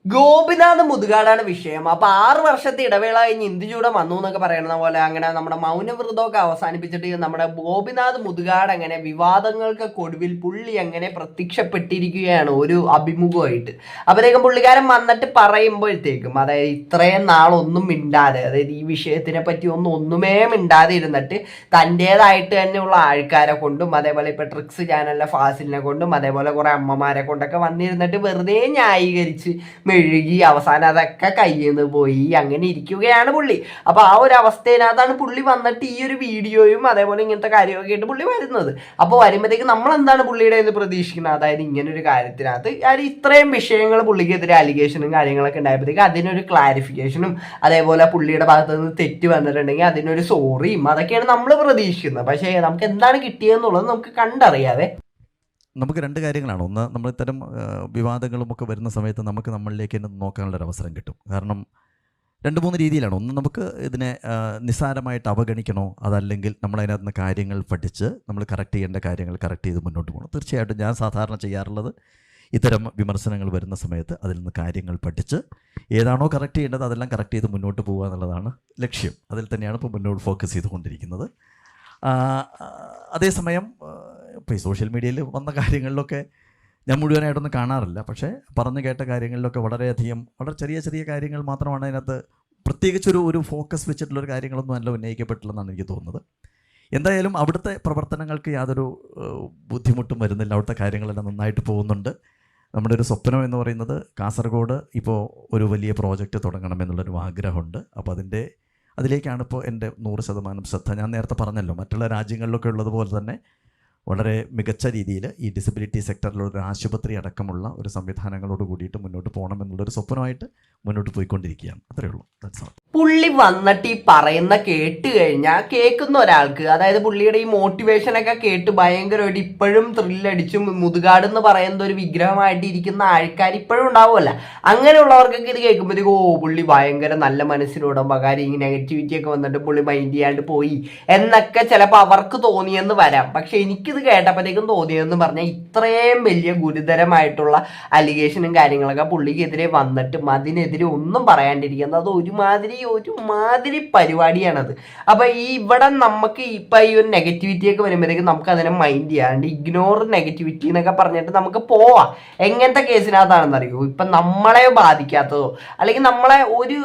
ഗോപിനാഥ് മുതുകാടാണ് വിഷയം. അപ്പൊ 6 വർഷത്തെ ഇടവേള കഴിഞ്ഞ് ഇന്ദുചൂടൻ വന്നു എന്നൊക്കെ പറയുന്ന പോലെ അങ്ങനെ നമ്മുടെ മൗനവ്രതമൊക്കെ അവസാനിപ്പിച്ചിട്ട് നമ്മുടെ ഗോപിനാഥ് മുതുകാട് അങ്ങനെ വിവാദങ്ങൾക്ക് ഒടുവിൽ പുള്ളി അങ്ങനെ പ്രത്യക്ഷപ്പെട്ടിരിക്കുകയാണ് ഒരു അഭിമുഖമായിട്ട്. അപ്പോഴത്തേക്കും പുള്ളിക്കാരൻ വന്നിട്ട് പറയുമ്പോഴത്തേക്കും അതായത് ഇത്രയും നാളൊന്നും മിണ്ടാതെ, അതായത് ഈ വിഷയത്തിനെ പറ്റി ഒന്നുമേ മിണ്ടാതെ ഇരുന്നിട്ട് തൻ്റെതായിട്ട് തന്നെയുള്ള ആൾക്കാരെ കൊണ്ടും അതേപോലെ ഇപ്പൊ ട്രിക്സ് ചാനലിലെ ഫാസിലിനെ കൊണ്ടും അതേപോലെ കുറെ അമ്മമാരെ കൊണ്ടൊക്കെ വന്നിരുന്നിട്ട് വെറുതെ ന്യായീകരിച്ച് മെഴുകി അവസാനം അതൊക്കെ കയ്യിൽ നിന്ന് പോയി അങ്ങനെ ഇരിക്കുകയാണ് പുള്ളി. അപ്പൊ ആ ഒരു അവസ്ഥയിനകത്താണ് പുള്ളി വന്നിട്ട് ഈ ഒരു വീഡിയോയും അതേപോലെ ഇങ്ങനത്തെ കാര്യമൊക്കെ ആയിട്ട് പുള്ളി വരുന്നത്. അപ്പോൾ വരുമ്പോഴത്തേക്ക് നമ്മൾ എന്താണ് പുള്ളിയുടെ എന്ന് പ്രതീക്ഷിക്കുന്നത്? അതായത് ഇങ്ങനെ ഒരു കാര്യത്തിനകത്ത് ഇത്രയും വിഷയങ്ങൾ പുള്ളിക്കെതിരെ അലിഗേഷനും കാര്യങ്ങളൊക്കെ ഉണ്ടായപ്പോഴത്തേക്ക് അതിനൊരു ക്ലാരിഫിക്കേഷനും അതേപോലെ പുള്ളിയുടെ ഭാഗത്ത് നിന്ന് തെറ്റ് വന്നിട്ടുണ്ടെങ്കിൽ അതിനൊരു സോറിയും അതൊക്കെയാണ് നമ്മൾ പ്രതീക്ഷിക്കുന്നത്. പക്ഷേ നമുക്ക് എന്താണ് കിട്ടിയതെന്നുള്ളത് നമുക്ക് കണ്ടറിയാതെ. നമുക്ക് രണ്ട് കാര്യങ്ങളാണ്. ഒന്ന്, നമ്മൾ ഇത്തരം വിവാദങ്ങളുമൊക്കെ വരുന്ന സമയത്ത് നമുക്ക് നമ്മളിലേക്ക് തന്നെ നോക്കാനുള്ളൊരു അവസരം കിട്ടും. കാരണം 2-3 രീതിയിലാണ്. ഒന്ന്, നമുക്ക് ഇതിനെ നിസ്സാരമായിട്ട് അവഗണിക്കണോ, അതല്ലെങ്കിൽ നമ്മളതിനകത്ത് നിന്ന് കാര്യങ്ങൾ പഠിച്ച് നമ്മൾ കറക്റ്റ് ചെയ്യേണ്ട കാര്യങ്ങൾ കറക്റ്റ് ചെയ്ത് മുന്നോട്ട് പോകണം. തീർച്ചയായിട്ടും ഞാൻ സാധാരണ ചെയ്യാറുള്ളത് ഇത്തരം വിമർശനങ്ങൾ വരുന്ന സമയത്ത് അതിൽ നിന്ന് കാര്യങ്ങൾ പഠിച്ച് ഏതാണോ കറക്റ്റ് ചെയ്യേണ്ടത് അതെല്ലാം കറക്റ്റ് ചെയ്ത് മുന്നോട്ട് പോകുക എന്നുള്ളതാണ് ലക്ഷ്യം. അതിൽ തന്നെയാണ് ഇപ്പോൾ മുന്നോട്ട് ഫോക്കസ് ചെയ്തുകൊണ്ടിരിക്കുന്നത്. അതേസമയം ഇപ്പോൾ ഈ സോഷ്യൽ മീഡിയയിൽ വന്ന കാര്യങ്ങളിലൊക്കെ ഞാൻ മുഴുവനായിട്ടൊന്നും കാണാറില്ല. പക്ഷേ പറഞ്ഞു കേട്ട കാര്യങ്ങളിലൊക്കെ വളരെ ചെറിയ ചെറിയ കാര്യങ്ങൾ മാത്രമാണ് അതിനകത്ത് പ്രത്യേകിച്ചൊരു ഫോക്കസ് വെച്ചിട്ടുള്ളൊരു കാര്യങ്ങളൊന്നും അല്ല ഉന്നയിക്കപ്പെട്ടില്ലെന്നാണ് എനിക്ക് തോന്നുന്നത്. എന്തായാലും അവിടുത്തെ പ്രവർത്തനങ്ങൾക്ക് യാതൊരു ബുദ്ധിമുട്ടും വരുന്നില്ല. അവിടുത്തെ കാര്യങ്ങളെല്ലാം നന്നായിട്ട് പോകുന്നുണ്ട്. നമ്മുടെ ഒരു സ്വപ്നം എന്ന് പറയുന്നത് കാസർഗോഡ് ഇപ്പോൾ ഒരു വലിയ പ്രോജക്റ്റ് തുടങ്ങണമെന്നുള്ളൊരു ആഗ്രഹമുണ്ട്. അപ്പോൾ അതിലേക്കാണ് ഇപ്പോൾ എൻ്റെ 100% ശ്രദ്ധ. ഞാൻ നേരത്തെ പറഞ്ഞല്ലോ, മറ്റുള്ള രാജ്യങ്ങളിലൊക്കെ ഉള്ളതുപോലെ തന്നെ വളരെ മികച്ച രീതിയിൽ ഈ ഡിസബിലിറ്റി സെക്ടറിലൊരു ആശുപത്രി അടക്കമുള്ള ഒരു സംവിധാനങ്ങളോട് കൂടിയിട്ട് മുന്നോട്ട് പോകണമെന്നുള്ളൊരു സ്വപ്നമായിട്ട് മുന്നോട്ട് പോയിക്കൊണ്ടിരിക്കുകയാണ്. അത്രയേ ഉള്ളൂ. പുള്ളി വന്നിട്ട് ഈ പറയുന്ന കേട്ട് കഴിഞ്ഞാൽ കേൾക്കുന്ന ഒരാൾക്ക്, അതായത് പുള്ളിയുടെ ഈ മോട്ടിവേഷനൊക്കെ കേട്ട് ഭയങ്കരമായിട്ട് ഇപ്പോഴും ത്രില്ലടിച്ചും മുതുകാട് എന്ന് പറയുന്ന ഒരു വിഗ്രഹമായിട്ട് ഇരിക്കുന്ന ആൾക്കാർ ഇപ്പോഴും ഉണ്ടാവുമല്ല. അങ്ങനെയുള്ളവർക്കൊക്കെ ഇത് കേൾക്കുമ്പോഴത്തേക്കും പുള്ളി ഭയങ്കര നല്ല മനസ്സിനോടും കാര്യം ഈ നെഗറ്റിവിറ്റി ഒക്കെ വന്നിട്ട് പുള്ളി മൈൻഡ് ചെയ്യാണ്ട് പോയി എന്നൊക്കെ ചിലപ്പോൾ അവർക്ക് തോന്നിയെന്ന് വരാം. പക്ഷെ എനിക്കിത് കേട്ടപ്പോഴത്തേക്കും തോന്നിയെന്ന് പറഞ്ഞാൽ ഇത്രയും വലിയ ഗുരുതരമായിട്ടുള്ള അലിഗേഷനും കാര്യങ്ങളൊക്കെ പുള്ളിക്കെതിരെ വന്നിട്ടും അതിനെതിരെ ഒന്നും പറയാണ്ടിരിക്കുന്നത് ഒരുമാതിരി പരിപാടിയാണത്. അപ്പൊ ഇവിടെ നമുക്ക് ഇപ്പൊ ഈ ഒരു നെഗറ്റിവിറ്റി ഒക്കെ വരുമ്പോഴത്തേക്കും നമുക്ക് അതിനെ മൈൻഡ് ചെയ്യാണ്ട് ഇഗ്നോർ നെഗറ്റിവിറ്റി എന്നൊക്കെ പറഞ്ഞിട്ട് നമുക്ക് പോവാം. എങ്ങനത്തെ കേസിനകത്താണെന്ന് അറിയോ? ഇപ്പൊ നമ്മളെ ബാധിക്കാത്തതോ അല്ലെങ്കിൽ നമ്മളെ ഒരു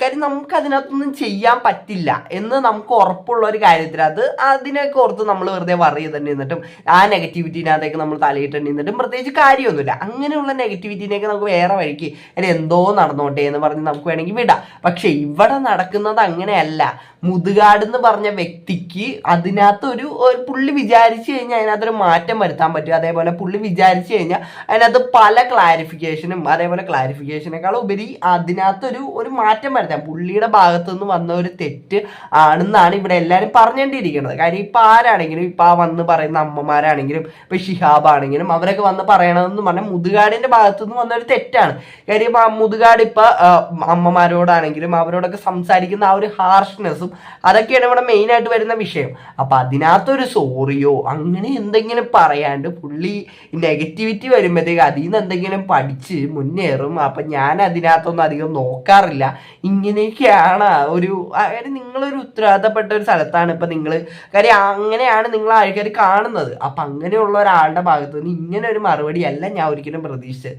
കാര്യം നമുക്ക് അതിനകത്തൊന്നും ചെയ്യാൻ പറ്റില്ല എന്ന് നമുക്ക് ഉറപ്പുള്ള ഒരു കാര്യത്തിനകത്ത് അതിനൊക്കെ ഓർത്ത് നമ്മൾ വെറുതെ വറി ചെയ്തിട്ട് നിന്നിട്ടും ആ നെഗറ്റിവിറ്റിനകത്തേക്ക് നമ്മൾ തലയിട്ട് നിന്നിട്ടും പ്രത്യേകിച്ച് കാര്യമൊന്നുമില്ല. അങ്ങനെയുള്ള നെഗറ്റിവിറ്റിനെയൊക്കെ നമുക്ക് വേറെ വഴിക്ക് എന്തോ നടന്നോട്ടെ എന്ന് പറഞ്ഞ് നമുക്ക് വേണമെങ്കിൽ വിടാം. പക്ഷെ ഇവിടെ നടക്കുന്നത് അങ്ങനെയല്ല. മുതുകാട് എന്ന് പറഞ്ഞ വ്യക്തിക്ക് അതിനകത്ത് ഒരു പുള്ളി വിചാരിച്ചു കഴിഞ്ഞാൽ അതിനകത്തൊരു മാറ്റം വരുത്താൻ പറ്റും. അതേപോലെ പുള്ളി വിചാരിച്ചു കഴിഞ്ഞാൽ അതിനകത്ത് പല ക്ലാരിഫിക്കേഷനും അതേപോലെ ക്ലാരിഫിക്കേഷനേക്കാൾ ഉപരി അതിനകത്തൊരു മാറ്റം വരുത്താം. പുള്ളിയുടെ ഭാഗത്തു നിന്ന് വന്ന ഒരു തെറ്റ് ആണെന്നാണ് ഇവിടെ എല്ലാവരും പറഞ്ഞുകൊണ്ടിരിക്കുന്നത്. കാര്യം ഇപ്പം ആരാണെങ്കിലും ഇപ്പം വന്ന് പറയുന്ന അമ്മമാരാണെങ്കിലും ഇപ്പം ഷിഹാബ് ആണെങ്കിലും അവരൊക്കെ വന്ന് പറയണതെന്ന് പറഞ്ഞാൽ മുതുകാടിൻ്റെ ഭാഗത്തു നിന്ന് വന്നൊരു തെറ്റാണ്. കാര്യം മുതുകാട് ഇപ്പം അമ്മമാരോടാണെങ്കിലും അവരോടൊക്കെ സംസാരിക്കുന്ന ആ ഒരു ഹാർഷ്നെസ്സും അതൊക്കെയാണ് ഇവിടെ മെയിൻ ആയിട്ട് വരുന്ന വിഷയം. അപ്പൊ അതിനകത്തൊരു സോറിയോ അങ്ങനെ എന്തെങ്കിലും പറയാണ്ട് പുള്ളി നെഗറ്റിവിറ്റി വരുമ്പോഴത്തേക്ക് അതിൽ നിന്ന് എന്തെങ്കിലും പഠിച്ച് മുന്നേറും. അപ്പൊ ഞാൻ അതിനകത്തൊന്നും അധികം നോക്കാറില്ല. ഇങ്ങനെയൊക്കെയാണ് നിങ്ങളൊരു ഉത്തരവാദിത്തപ്പെട്ട ഒരു സ്ഥലത്താണ് ഇപ്പൊ നിങ്ങൾ, കാര്യം അങ്ങനെയാണ് നിങ്ങൾ ആൾക്കാർ കാണുന്നത്. അപ്പൊ അങ്ങനെയുള്ള ഒരാളുടെ ഭാഗത്ത് നിന്ന് ഇങ്ങനെ ഒരു മറുപടി അല്ല ഞാൻ ഒരിക്കലും പ്രതീക്ഷിച്ചത്.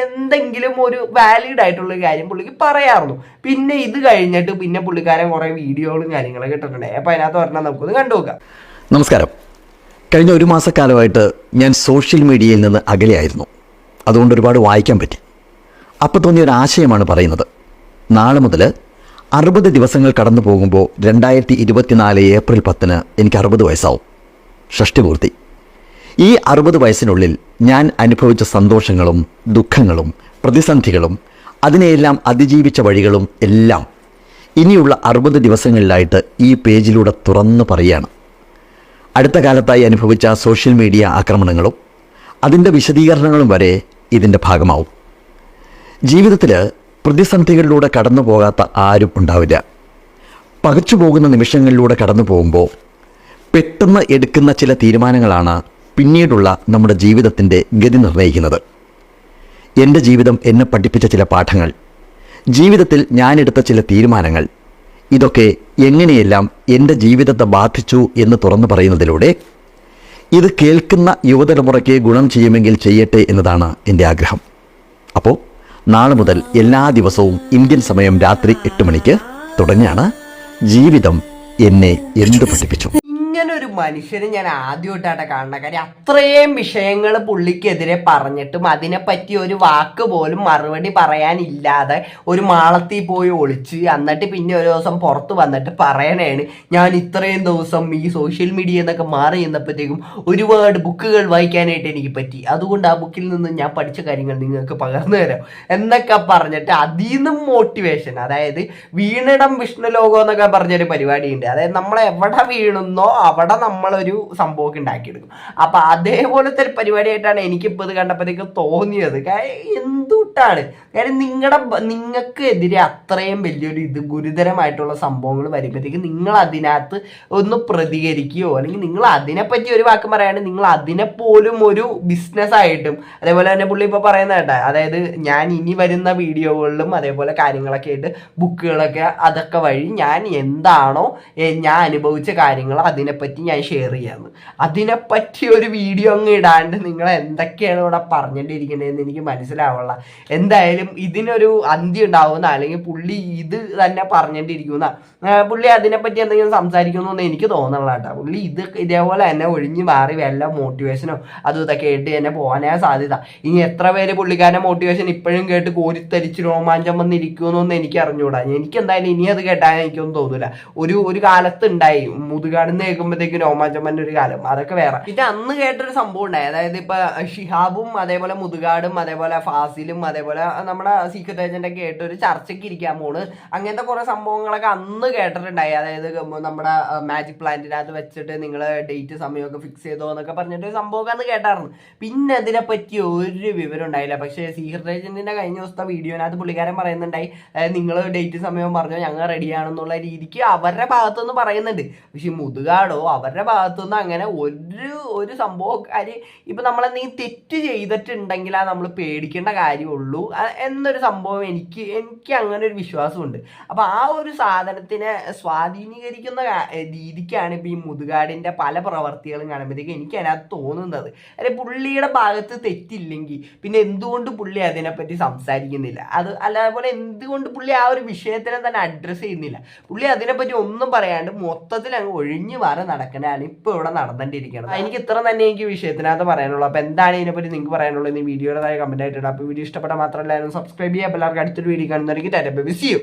എന്തെങ്കിലും ഒരു വാലിഡ് ആയിട്ടുള്ള കാര്യം പുള്ളിക്ക് പറയാറുള്ളൂ. പിന്നെ ഇത് കഴിഞ്ഞിട്ട് പിന്നെ പുള്ളിക്കാരൻ കുറെ വീഡിയോകളും കാര്യങ്ങളൊക്കെ ഇട്ടിട്ടുണ്ട്. അപ്പൊ അതിനകത്ത് പറഞ്ഞാൽ നമുക്കൊന്ന് കണ്ടുനോക്കാം. നമസ്കാരം. കഴിഞ്ഞ 1 മാസക്കാലമായിട്ട് ഞാൻ സോഷ്യൽ മീഡിയയിൽ നിന്ന് അകലെയായിരുന്നു. അതുകൊണ്ട് ഒരുപാട് വായിക്കാൻ പറ്റി. അപ്പോൾ തോന്നിയ ഒരു ആശയമാണ് പറയുന്നത്. നാളെ മുതൽ 60 ദിവസങ്ങൾ കടന്നു പോകുമ്പോൾ 2024 ഏപ്രിൽ 10 എനിക്ക് 60 വയസ്സാവും. ഷഷ്ടിപൂർത്തി. ഈ 60 വയസ്സിനുള്ളിൽ ഞാൻ അനുഭവിച്ച സന്തോഷങ്ങളും ദുഃഖങ്ങളും പ്രതിസന്ധികളും അതിനെയെല്ലാം അതിജീവിച്ച വഴികളും എല്ലാം ഇനിയുള്ള 60 ദിവസങ്ങളിലായിട്ട് ഈ പേജിലൂടെ തുറന്നു പറയുകയാണ്. അടുത്ത കാലത്തായി അനുഭവിച്ച സോഷ്യൽ മീഡിയ ആക്രമണങ്ങളും അതിൻ്റെ വിശദീകരണങ്ങളും വരെ ഇതിൻ്റെ ഭാഗമാവും. ജീവിതത്തിൽ പ്രതിസന്ധികളിലൂടെ കടന്നു പോകാത്ത ആരും ഉണ്ടാവില്ല. പകച്ചു പോകുന്ന നിമിഷങ്ങളിലൂടെ കടന്നു പോകുമ്പോൾ പെട്ടെന്ന് എടുക്കുന്ന ചില തീരുമാനങ്ങളാണ് പിന്നീടുള്ള നമ്മുടെ ജീവിതത്തിൻ്റെ ഗതി നിർണ്ണയിക്കുന്നത്. എൻ്റെ ജീവിതം എന്നെ പഠിപ്പിച്ച ചില പാഠങ്ങൾ, ജീവിതത്തിൽ ഞാനെടുത്ത ചില തീരുമാനങ്ങൾ, ഇതൊക്കെ എങ്ങനെയെല്ലാം എൻ്റെ ജീവിതത്തെ ബാധിച്ചു എന്ന് തുറന്നു പറയുന്നതിലൂടെ ഇത് കേൾക്കുന്ന യുവതലമുറയ്ക്ക് ഗുണം ചെയ്യുമെങ്കിൽ ചെയ്യട്ടെ എന്നതാണ് എൻ്റെ ആഗ്രഹം. അപ്പോൾ നാളെ മുതൽ എല്ലാ ദിവസവും ഇന്ത്യൻ സമയം രാത്രി 8 മണിക്ക് തുടങ്ങിയാണ് ജീവിതം എന്നെ എന്ത് പഠിപ്പിച്ചു. ഇങ്ങനെ ഒരു മനുഷ്യനെ ഞാൻ ആദ്യമായിട്ടാണ് കാണുന്ന കാര്യം. അത്രയും വിഷയങ്ങൾ പുള്ളിക്കെതിരെ പറഞ്ഞിട്ടും അതിനെപ്പറ്റി ഒരു വാക്ക് പോലും മറുപടി പറയാനില്ലാതെ ഒരു മാളത്തിൽ പോയി ഒളിച്ച് എന്നിട്ട് പിന്നെ ഒരു ദിവസം പുറത്ത് വന്നിട്ട് പറയണേണ് ഞാൻ ഇത്രയും ദിവസം ഈ സോഷ്യൽ മീഡിയ എന്നൊക്കെ മാറി നിന്നപ്പോഴത്തേക്കും ഒരുപാട് ബുക്കുകൾ വായിക്കാനായിട്ട് എനിക്ക് പറ്റി, അതുകൊണ്ട് ആ ബുക്കിൽ നിന്ന് ഞാൻ പഠിച്ച കാര്യങ്ങൾ നിങ്ങൾക്ക് പകർന്നു തരാം എന്നൊക്കെ പറഞ്ഞിട്ട് അതിൽ നിന്നും മോട്ടിവേഷൻ, അതായത് വീണിടം വിഷ്ണുലോകം എന്നൊക്കെ പറഞ്ഞൊരു പരിപാടിയുണ്ട്. അതായത് നമ്മൾ എവിടെ വീണുന്നോ അവിടെ നമ്മളൊരു സംഭവമൊക്കെ ഉണ്ടാക്കിയെടുക്കും. അപ്പൊ അതേപോലത്തെ ഒരു പരിപാടിയായിട്ടാണ് എനിക്കിപ്പോൾ ഇത് കണ്ടപ്പോഴത്തേക്ക് തോന്നിയത്. എന്തുട്ടാണ് കാര്യം നിങ്ങൾക്ക് എതിരെ അത്രയും വലിയൊരു ഗുരുതരമായിട്ടുള്ള സംഭവങ്ങൾ വരുമ്പോഴത്തേക്ക് നിങ്ങൾ അതിനകത്ത് ഒന്ന് പ്രതികരിക്കുകയോ അല്ലെങ്കിൽ നിങ്ങൾ അതിനെപ്പറ്റി ഒരു വാക്ക് പറയുകയാണെങ്കിൽ നിങ്ങൾ അതിനെപ്പോലും ഒരു ബിസിനസ്സായിട്ടും, അതേപോലെ തന്നെ പുള്ളി ഇപ്പോൾ പറയുന്ന കേട്ടോ, അതായത് ഞാൻ ഇനി വരുന്ന വീഡിയോകളിലും അതേപോലെ കാര്യങ്ങളൊക്കെ ആയിട്ട് ബുക്കുകളൊക്കെ അതൊക്കെ വഴി ഞാൻ എന്താണോ ഞാൻ അനുഭവിച്ച കാര്യങ്ങൾ അതിനെപ്പറ്റി ഞാൻ ഷെയർ ചെയ്യാമെന്ന്. അതിനെപ്പറ്റി ഒരു വീഡിയോ അങ്ങ് ഇടാണ്ട് നിങ്ങൾ എന്തൊക്കെയാണ് ഇവിടെ പറഞ്ഞിട്ടിരിക്കുന്നതെന്ന് എനിക്ക് മനസ്സിലാവുള്ള. എന്തായാലും ഇതിനൊരു അന്ത്യം ഉണ്ടാവുന്ന, അല്ലെങ്കിൽ പുള്ളി ഇത് തന്നെ പറഞ്ഞിട്ടിരിക്കുന്ന, പുള്ളി അതിനെപ്പറ്റി എന്തെങ്കിലും സംസാരിക്കുന്നൊന്നും എനിക്ക് തോന്നണില്ല കേട്ടോ. പുള്ളി ഇതേപോലെ തന്നെ ഒഴിഞ്ഞു മാറി വല്ല മോട്ടിവേഷനോ അതും ഇതൊക്കെ കേട്ട് തന്നെ പോകാനേ സാധ്യത. ഇനി എത്ര പേര് പുള്ളിക്കാരൻ്റെ മോട്ടിവേഷൻ ഇപ്പോഴും കേട്ട് കോരിത്തരിച്ച് രോമാഞ്ചം വന്നിരിക്കുമെന്നൊന്നും എനിക്ക് അറിഞ്ഞുകൂടാ. എനിക്ക് എന്തായാലും ഇനി അത് കേട്ടാൽ എനിക്കൊന്നും തോന്നില്ല. ഒരു കാലത്ത് ഉണ്ടായി മുതുകാടെന്ന് കേൾക്കുമ്പോഴത്തേക്കും രോമാഞ്ചം വന്ന ഒരു കാലം, അതൊക്കെ വേറെ. പിന്നെ അന്ന് കേട്ടൊരു സംഭവം ഉണ്ടായി, അതായത് ഇപ്പൊ ഷിഹാബും അതേപോലെ മുതുകാടും അതേപോലെ ഫാസിലും അതേപോലെ നമ്മുടെ സീക്രട്ട് ഏജന്റൊക്കെ കേട്ട് ഒരു ചർച്ചയ്ക്ക് ഇരിക്കാൻ പോണ്, അങ്ങനത്തെ കുറെ സംഭവങ്ങളൊക്കെ അന്ന് കേട്ടിട്ടുണ്ടായി. അതായത് നമ്മുടെ മാജിക് പ്ലാന്റിനകത്ത് വെച്ചിട്ട് നിങ്ങൾ ഡേറ്റ് സമയമൊക്കെ ഫിക്സ് ചെയ്തോ എന്നൊക്കെ പറഞ്ഞിട്ട് ഒരു സംഭവമൊക്കെ അന്ന് കേട്ടായിരുന്നു. പിന്നെ അതിനെപ്പറ്റി ഒരു വിവരം ഉണ്ടായില്ല. പക്ഷേ സീക്രട്ട് ഏജന്റിന്റെ കഴിഞ്ഞ ദിവസത്തെ വീഡിയോനകത്ത് പുള്ളിക്കാരൻ പറയുന്നുണ്ടായി, നിങ്ങൾ ഡേറ്റ് സമയം പറഞ്ഞോ ഞങ്ങൾ റെഡിയാണെന്നുള്ള രീതിക്ക് അവരുടെ ഭാഗത്തുനിന്ന് പറയുന്നുണ്ട്. പക്ഷെ മുതുകാടോ അവരുടെ ഭാഗത്തുനിന്ന് അങ്ങനെ ഒരു സംഭവക്കാര് ഇപ്പൊ നമ്മളെന്തെങ്കിലും തെറ്റ് ചെയ്തിട്ടുണ്ടെങ്കിൽ ആ നമ്മൾ പേടിക്കേണ്ട കാര്യമുള്ളൂ എന്നൊരു സംഭവം എനിക്ക് അങ്ങനെ ഒരു വിശ്വാസമുണ്ട്. അപ്പൊ ആ ഒരു സാധനത്തിനെ സ്വാധീനീകരിക്കുന്ന രീതിക്കാണ് ഇപ്പൊ ഈ മുതുകാടിന്റെ പല പ്രവർത്തികളും കാണുമ്പോഴത്തേക്ക് എനിക്ക് അതിനകത്ത് തോന്നുന്നത്. അല്ലെ പുള്ളിയുടെ ഭാഗത്ത് തെറ്റില്ലെങ്കിൽ പിന്നെ എന്തുകൊണ്ട് പുള്ളി അതിനെപ്പറ്റി സംസാരിക്കുന്നില്ല, അതേപോലെ എന്തുകൊണ്ട് പുള്ളി ആ ഒരു വിഷയത്തിനെ തന്നെ അഡ്രസ്സ് ചെയ്യുന്നില്ല. പുള്ളി അതിനെപ്പറ്റി ഒന്നും പറയാണ്ട് മൊത്തത്തിൽ അങ്ങ് ഒഴിഞ്ഞു മാറി നടക്കണതാണ് ഇപ്പൊ ഇവിടെ നടന്നിട്ടിരിക്കുന്നത്. എനിക്ക് ഇത്ര തന്നെ എനിക്ക് വിഷയത്തിനകത്ത് പറയാനുള്ളൂ. അപ്പൊ എന്താണ് ഇതിനെപ്പറ്റി നിങ്ങൾക്ക് പറയാനുള്ളത് ഈ വീഡിയോയുടെ കമന്റ് ആയിട്ടുണ്ട്. അപ്പൊ വീഡിയോ ഇഷ്ടപ്പെട്ടാൽ മാത്രമല്ല സബ്സ്ക്രൈബ് ചെയ്യുക. എല്ലാവർക്കും അടുത്തൊരു വീഡിയോ കാണുന്നവർക്ക് tata bye bye. See U.